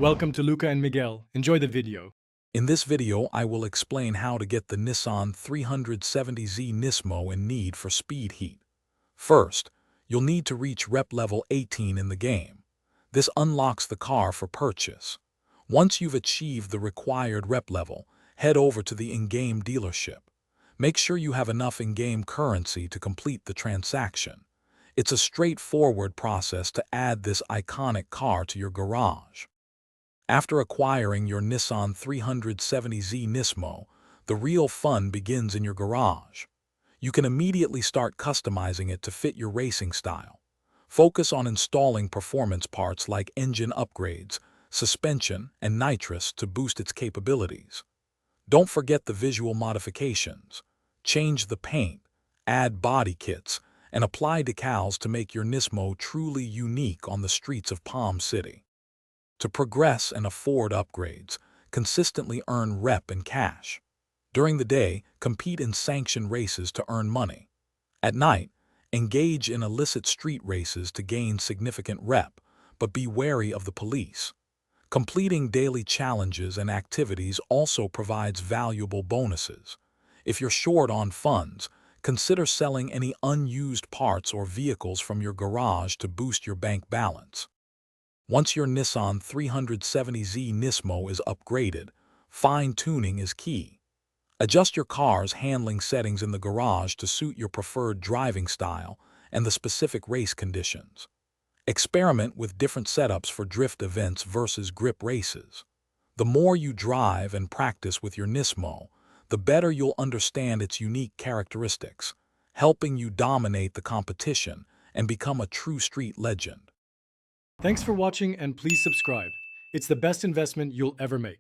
Welcome to Luca and Miguel. Enjoy the video. In this video, I will explain how to get the Nissan 370Z Nismo in Need for Speed Heat. First, you'll need to reach rep level 18 in the game. This unlocks the car for purchase. Once you've achieved the required rep level, head over to the in-game dealership. Make sure you have enough in-game currency to complete the transaction. It's a straightforward process to add this iconic car to your garage. After acquiring your Nissan 370Z Nismo, the real fun begins in your garage. You can immediately start customizing it to fit your racing style. Focus on installing performance parts like engine upgrades, suspension, and nitrous to boost its capabilities. Don't forget the visual modifications. Change the paint, add body kits, and apply decals to make your Nismo truly unique on the streets of Palm City. To progress and afford upgrades, consistently earn rep and cash. During the day, compete in sanctioned races to earn money. At night, engage in illicit street races to gain significant rep, but be wary of the police. Completing daily challenges and activities also provides valuable bonuses. If you're short on funds, consider selling any unused parts or vehicles from your garage to boost your bank balance. Once your Nissan 370Z Nismo is upgraded, fine-tuning is key. Adjust your car's handling settings in the garage to suit your preferred driving style and the specific race conditions. Experiment with different setups for drift events versus grip races. The more you drive and practice with your Nismo, the better you'll understand its unique characteristics, helping you dominate the competition and become a true street legend. Thanks for watching and please subscribe. It's the best investment you'll ever make.